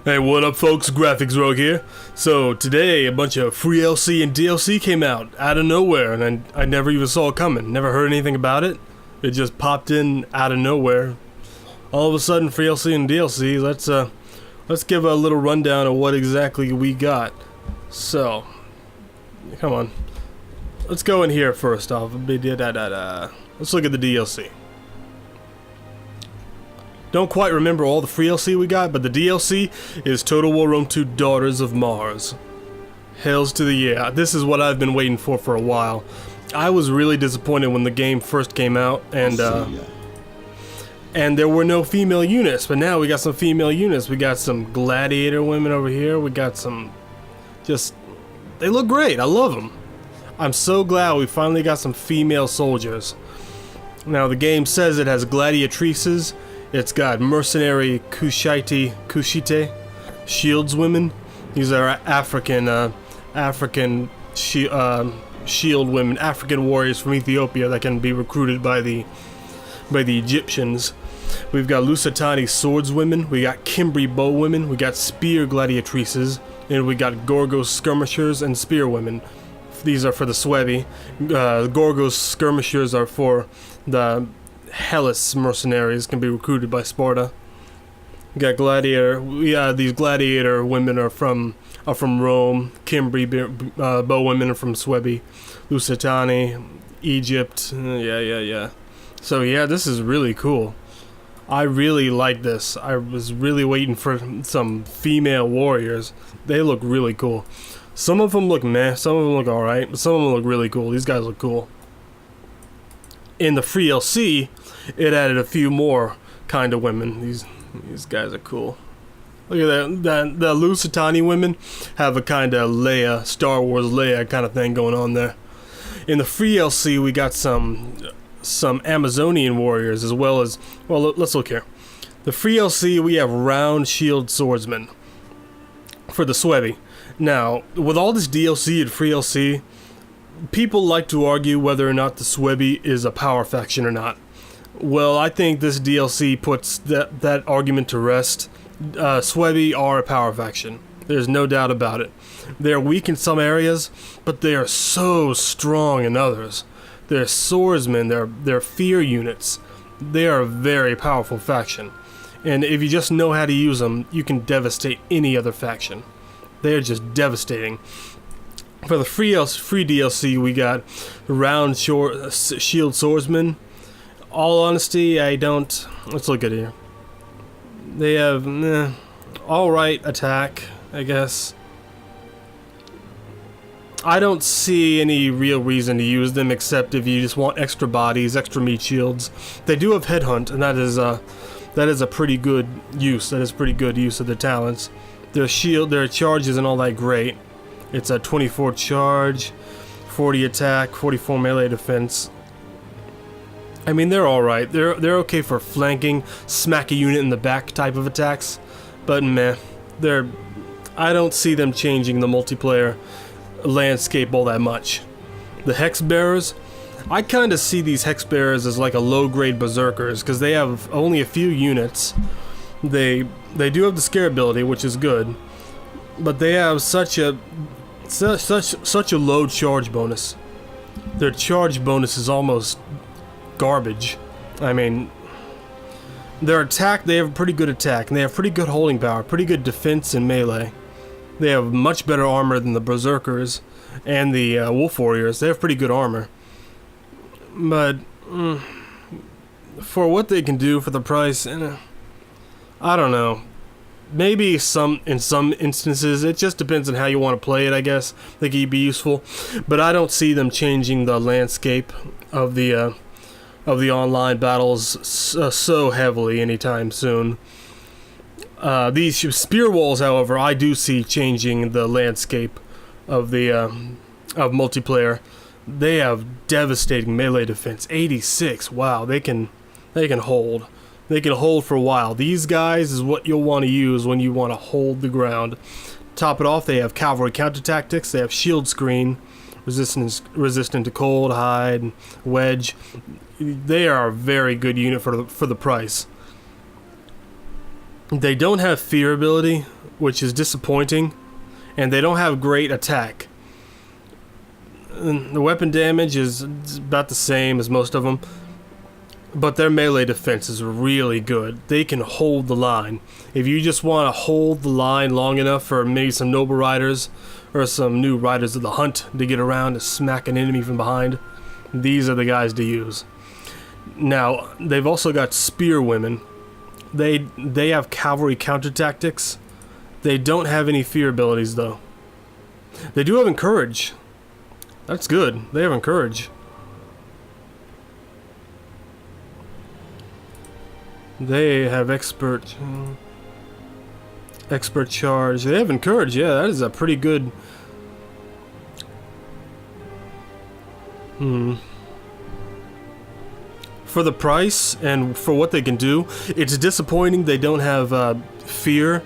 Hey, what up folks, Graphics Rogue here. So today a bunch of free LC and DLC came out of nowhere, and I never even saw it coming. Never heard anything about it. It just popped in out of nowhere. All of a sudden, free LC and DLC. Let's give a little rundown of what exactly we got. So, come on. Let's go in here first off. Let's look at the DLC. Don't quite remember all the free DLC we got, but the DLC is Total War Rome 2 Daughters of Mars. Hells to the yeah. This is what I've been waiting for a while. I was really disappointed when the game first came out, and there were no female units, but now we got some female units. We got some gladiator women over here. We got some they look great. I love them. I'm so glad we finally got some female soldiers. Now the game says it has gladiatrices. It's got mercenary Kushite shields women. These are African shield women, African warriors from Ethiopia that can be recruited by the Egyptians. We've got Lucitani swords women. We got Cimbri bow women. We got spear gladiatrices, and we got Gorgos skirmishers and spear women. These are for the Suebi. Gorgos skirmishers are for the Hellas mercenaries, can be recruited by Sparta. We got gladiator. These gladiator women are from Rome. Cimbri bow women are from Suebi. Lucitani, Egypt. Yeah. So yeah, this is really cool. I really like this. I was really waiting for some female warriors. They look really cool. Some of them look meh. Some of them look alright, but some of them look really cool. These guys look cool. In the free LC, it added a few more kind of women. These guys are cool. Look at that. The Lucitani women have a kind of Leia, Star Wars Leia kind of thing going on there. In the free LC, we got some Amazonian warriors, as well as, well, let's look here. The free LC, we have round shield swordsmen for the Suebi. Now, with all this DLC and free LC, people like to argue whether or not the Suebi is a power faction or not. Well, I think this DLC puts that argument to rest. Suebi are a power faction. There's no doubt about it. They're weak in some areas, but they are so strong in others. They're swordsmen, they're fear units. They are a very powerful faction. And if you just know how to use them, you can devastate any other faction. They are just devastating. For the free DLC, we got round shield swordsmen. All honesty, let's look at here. They have alright attack, I guess. I don't see any real reason to use them except if you just want extra bodies, extra meat shields. They do have headhunt, and that is a pretty good use. That is pretty good use of their talents. Their charge isn't all that great. It's a 24 charge, 40 attack, 44 melee defense. I mean, they're alright. They're okay for flanking, smack a unit in the back type of attacks. But meh. I don't see them changing the multiplayer landscape all that much. The Hex Bearers, I kind of see these Hex Bearers as like a low-grade berserkers, because they have only a few units. They do have the scare ability, which is good, but they have such a low charge bonus. Their charge bonus is almost garbage. I mean, their attack, they have a pretty good attack, and they have pretty good holding power, pretty good defense and melee. They have much better armor than the berserkers and the wolf warriors. They have pretty good armor, but for what they can do for the price, I don't know. Maybe in some instances, it just depends on how you want to play it, I guess. They could be useful, but I don't see them changing the landscape of the online battles so heavily anytime soon. These spear walls, however, I do see changing the landscape of multiplayer. They have devastating melee defense, 86. Wow, they can hold. They can hold for a while. These guys is what you'll want to use when you want to hold the ground. Top it off, they have cavalry counter tactics. They have shield screen, resistant to cold, hide, wedge. They are a very good unit for the price. They don't have fear ability, which is disappointing, and they don't have great attack. And the weapon damage is about the same as most of them, but their melee defense is really good. They can hold the line. If you just want to hold the line long enough for maybe some noble riders or some new riders of the hunt to get around to smack an enemy from behind, these are the guys to use. Now, they've also got spear women. They have cavalry counter tactics. They don't have any fear abilities though. They do have encourage. That's good. They have encourage. They have expert charge. They have encourage. Yeah, that is a pretty good. For the price and for what they can do, it's disappointing they don't have fear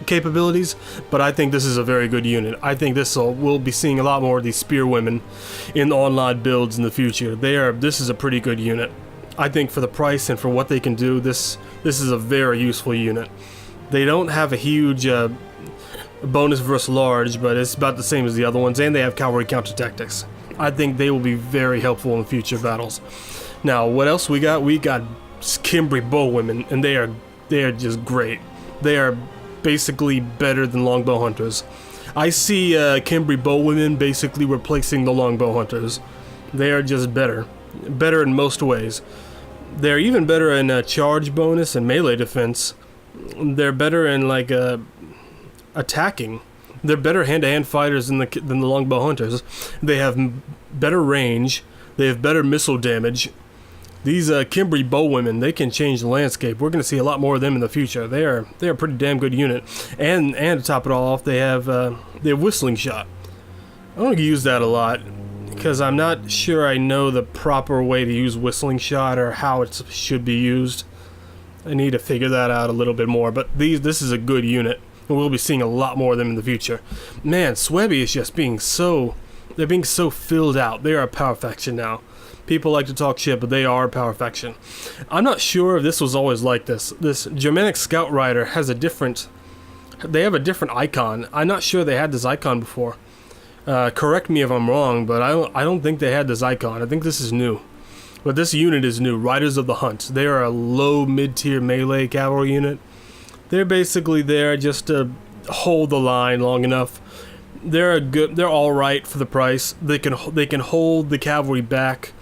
capabilities, but I think this is a very good unit. I think we'll be seeing a lot more of these spear women in online builds in the future. This is a pretty good unit. I think for the price and for what they can do, this is a very useful unit. They don't have a huge bonus versus large, but it's about the same as the other ones, and they have cavalry counter tactics. I think they will be very helpful in future battles. Now, what else we got? We got Cimbri bowwomen, and they are just great. They are basically better than longbow hunters. I see Cimbri bowwomen basically replacing the longbow hunters. They are just better in most ways. They're even better in charge bonus and melee defense. They're better in like attacking. They're better hand-to-hand fighters than the longbow hunters. They have better range. They have better missile damage. These Cimbri bowwomen, they can change the landscape. We're going to see a lot more of them in the future. They're a pretty damn good unit. And to top it all off, they have whistling shot. I don't use that a lot because I'm not sure I know the proper way to use whistling shot or how it should be used. I need to figure that out a little bit more. But this is a good unit. And we'll be seeing a lot more of them in the future. Man, Suebi is just being so filled out. They are a power faction now. People like to talk shit, but they are a power faction. I'm not sure if this was always like this. This Germanic Scout Rider has they have a different icon. I'm not sure they had this icon before. Correct me if I'm wrong, but I don't think they had this icon. I think this is new. But this unit is new. Riders of the Hunt. They are a low mid-tier melee cavalry unit. They're basically there just to hold the line long enough. They're all right for the price. They can hold the cavalry back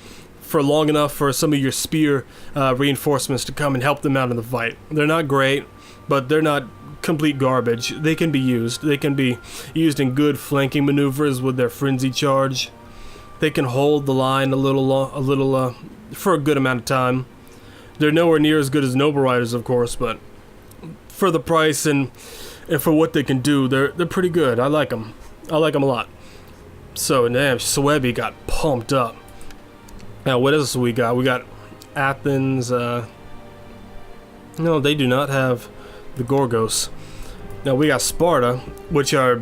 for long enough for some of your spear reinforcements to come and help them out in the fight. They're not great, but they're not complete garbage. They can be used. They can be used in good flanking maneuvers with their frenzy charge. They can hold the line a little for a good amount of time. They're nowhere near as good as noble riders, of course, but for the price and for what they can do, they're pretty good. I like them. I like them a lot. So damn, Suebi got pumped up. Now what else we got? We got Athens. No, they do not have the Gorgos. Now we got Sparta, which are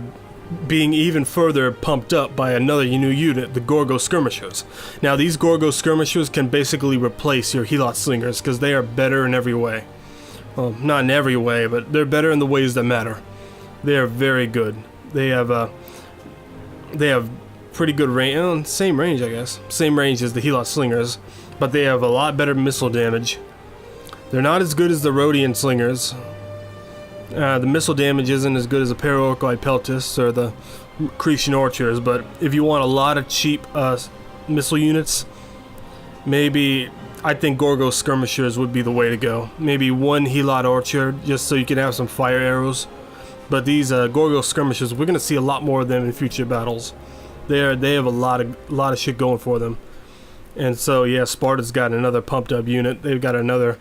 being even further pumped up by another new unit, the Gorgo Skirmishers. Now these Gorgo Skirmishers can basically replace your Helot Slingers because they are better in every way. Well, not in every way, but they're better in the ways that matter. They are very good. They have pretty good range. Same range, I guess. Same range as the Helot Slingers, but they have a lot better missile damage. They're not as good as the Rhodian Slingers. The missile damage isn't as good as the Paraorcoi Peltis or the Cretan Archers, but if you want a lot of cheap missile units, maybe I think Gorgo Skirmishers would be the way to go. Maybe one Helot Archer, just so you can have some fire arrows. But these Gorgo Skirmishers, we're going to see a lot more of them in future battles. They have a lot of shit going for them. And so, yeah, Sparta's got another pumped up unit. They've got another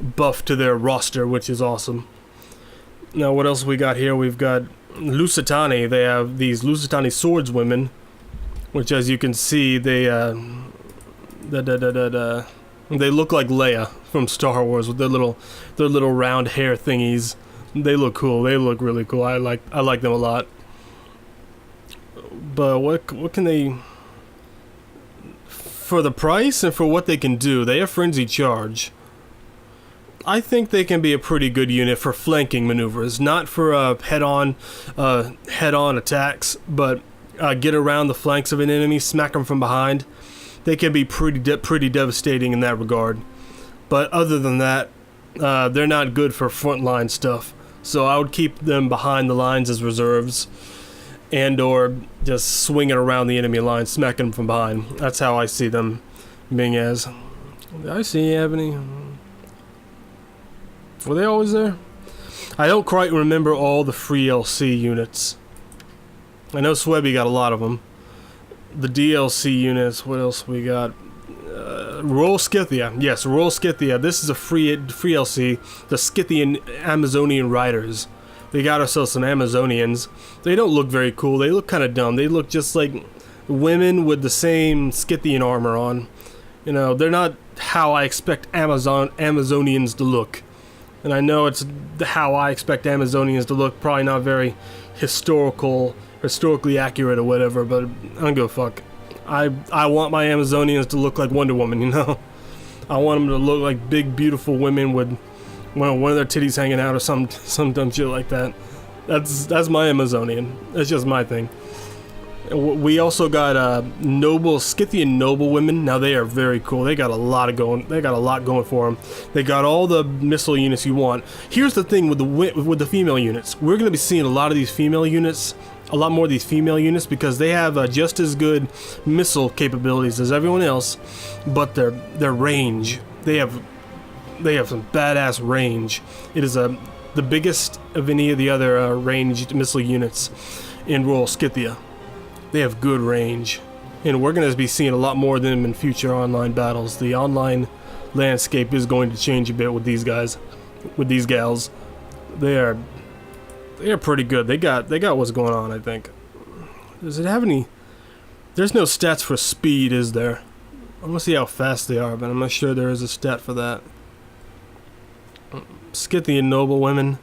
buff to their roster, which is awesome. Now, what else we got here? We've got Lucitani. They have these Lucitani swordswomen, which, as you can see, they look like Leia from Star Wars with their little round hair thingies. They look cool. They look really cool. I like them a lot. But what can they, for the price and for what they can do? They have frenzy charge. I think they can be a pretty good unit for flanking maneuvers, not for head-on attacks, but get around the flanks of an enemy, smack them from behind. They can be pretty devastating in that regard. But other than that, they're not good for frontline stuff. So I would keep them behind the lines as reserves, and or just swinging around the enemy line, smacking them from behind. That's how I see them being as. Did I see have any? Were they always there? I don't quite remember all the free LC units. I know Suebi got a lot of them. The DLC units, what else we got? Royal Scythia. Yes, Royal Scythia. This is a free LC. The Scythian Amazonian Riders. We got ourselves some Amazonians. They don't look very cool. They look kind of dumb. They look just like women with the same Scythian armor on. You know, they're not how I expect Amazonians to look. And I know it's how I expect Amazonians to look. Probably not very historically accurate or whatever, but I don't give a fuck. I want my Amazonians to look like Wonder Woman, you know? I want them to look like big, beautiful women with, well, one of their titties hanging out or some dumb shit like that. That's my Amazonian. That's just my thing. We also got Scythian noble women. Now they are very cool. They got a lot going for them. They got all the missile units you want. Here's the thing with the female units. We're gonna be seeing a lot of these female units. A lot more of these female units because they have just as good missile capabilities as everyone else, but their range, they have some badass range. It is the biggest of any of the other ranged missile units in Royal Scythia. They have good range, and we're going to be seeing a lot more of them in future online battles. The online landscape is going to change a bit with these guys, with these gals. They're pretty good. They got what's going on, I think. Does it have any? There's no stats for speed, is there? I want to see how fast they are, but I'm not sure there is a stat for that. Scythian noble women.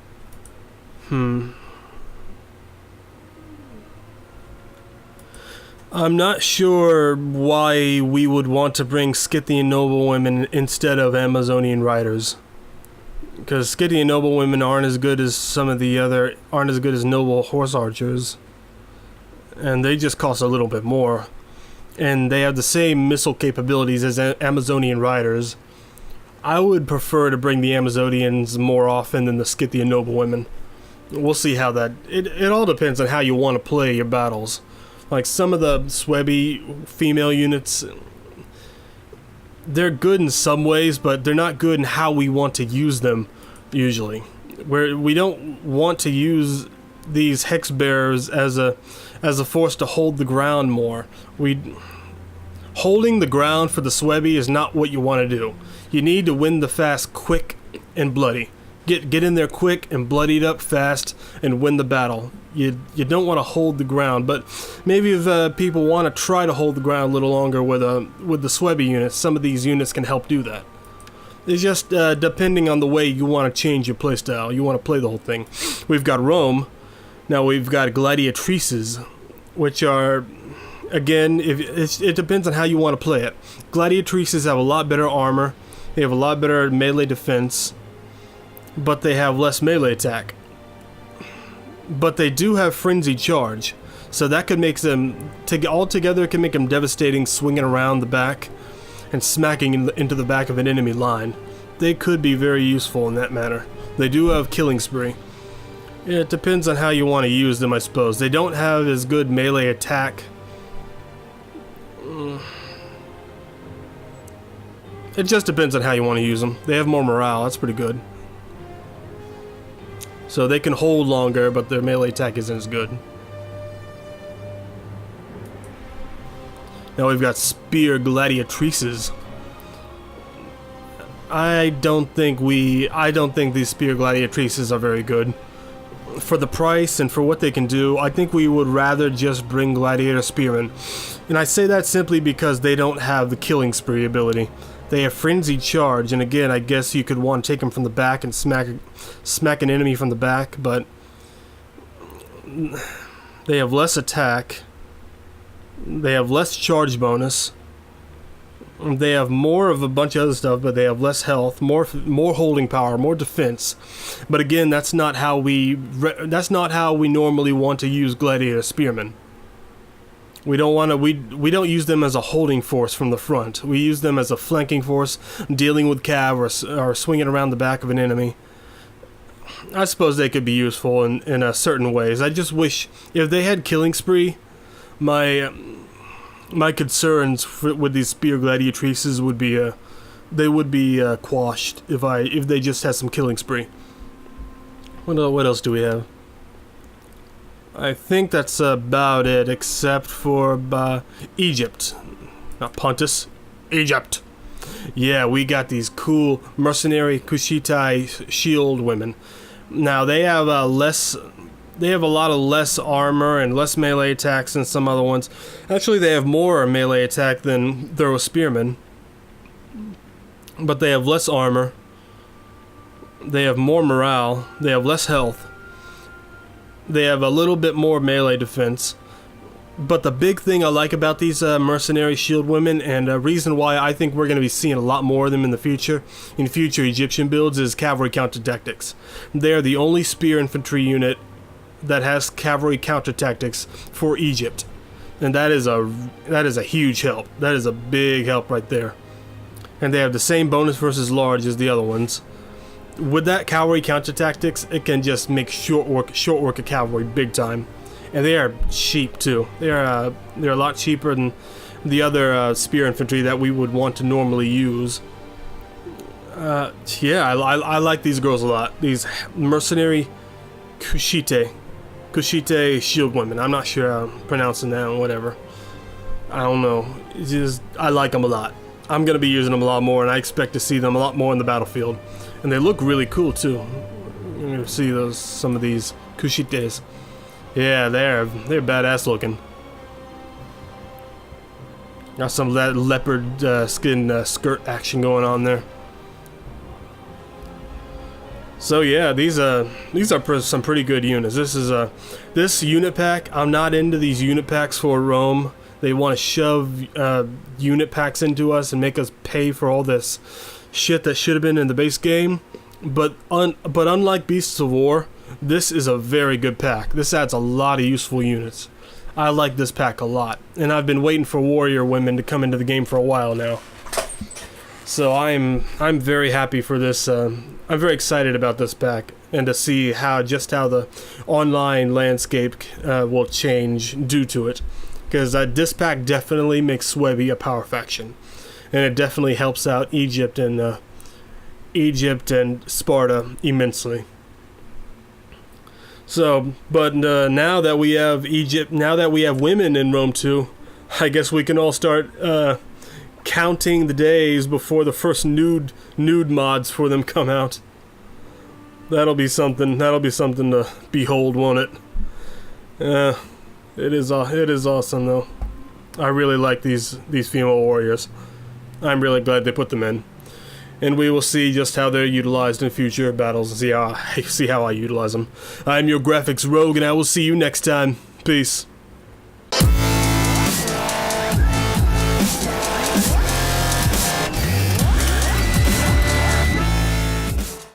I'm not sure why we would want to bring Scythian noble women instead of Amazonian riders. Because Scythian noble women aren't as good as noble horse archers. And they just cost a little bit more. And they have the same missile capabilities as Amazonian riders. I would prefer to bring the Amazonians more often than the Scythian noble women. We'll see how that... It all depends on how you want to play your battles. Like some of the Suebi female units... They're good in some ways, but they're not good in how we want to use them, usually. Where we don't want to use these hex bearers as a force to hold the ground more. Holding the ground for the Suebi is not what you want to do. You need to win the fast quick and bloody. Get in there quick and bloodied up fast and win the battle. You don't want to hold the ground, but maybe if people want to try to hold the ground a little longer with the Suebi units, some of these units can help do that. It's just depending on the way you want to change your playstyle. You want to play the whole thing. We've got Rome. Now we've got gladiatrices, which are, again, it depends on how you want to play it. Gladiatrices have a lot better armor. They have a lot better melee defense, but they have less melee attack. But they do have frenzy charge, so that could make them altogether can make them devastating, swinging around the back and smacking into the back of an enemy line. They could be very useful in that manner. They do have killing spree. It depends on how you want to use them, I suppose. They don't have as good melee attack. It just depends on how you want to use them. They have more morale. That's pretty good. So they can hold longer, but their melee attack isn't as good. Now we've got spear gladiatrices. I don't think these spear gladiatrices are very good. For the price and for what they can do, I think we would rather just bring gladiator spearmen. And I say that simply because they don't have the killing spree ability. They have frenzy charge, and again, I guess you could want to take them from the back and smack an enemy from the back, but they have less attack. They have less charge bonus. They have more of a bunch of other stuff, but they have less health, more holding power, more defense. But again, that's not how we normally want to use gladiator spearmen. We don't want to. We don't use them as a holding force from the front. We use them as a flanking force, dealing with cav or swinging around the back of an enemy. I suppose they could be useful in certain ways. I just wish if they had killing spree, my concerns with these spear gladiatrices would be quashed if they just had some killing spree. What else do we have? I think that's about it, except for Egypt, not Pontus, Egypt. Yeah, we got these cool mercenary Kushitai shield women. Now they have They have a lot of less armor and less melee attacks than some other ones. Actually, they have more melee attack than throw spearmen. But they have less armor. They have more morale. They have less health. They have a little bit more melee defense. But the big thing I like about these mercenary shield women, and a reason why I think we're going to be seeing a lot more of them in future Egyptian builds, is cavalry counter tactics. They are the only spear infantry unit that has cavalry counter tactics for Egypt, and that is a huge help. That is a big help right there. And they have the same bonus versus large as the other ones. With that cavalry counter tactics, it can just make short work of cavalry big time, and they are cheap too. They're a lot cheaper than the other spear infantry that we would want to normally use. Yeah, I like these girls a lot. These mercenary Kushite shield women. I'm not sure I'm pronouncing that or whatever. I don't know. It's just, I like them a lot. I'm going to be using them a lot more, and I expect to see them a lot more in the battlefield. And they look really cool too. You're going to see some of these Kushites. Yeah, they're badass looking. Got some of that leopard skin skirt action going on there. So yeah, these are some pretty good units. This unit pack. I'm not into these unit packs for Rome. They want to shove unit packs into us and make us pay for all this shit that should have been in the base game. But unlike Beasts of War, this is a very good pack. This adds a lot of useful units. I like this pack a lot, and I've been waiting for warrior women to come into the game for a while now. So I'm very happy for this. I'm very excited about this pack, and to see how the online landscape will change due to it. Because this pack definitely makes Suebi a power faction, and it definitely helps out Egypt and Sparta immensely. So, but now that we have women in Rome too, I guess we can all start counting the days before the first nude mods for them come out. That'll be something to behold, won't it? It is awesome though. I really like these female warriors. I'm really glad they put them in. And we will see just how they're utilized in future battles and see how I utilize them. I'm your graphics rogue, and I will see you next time. Peace.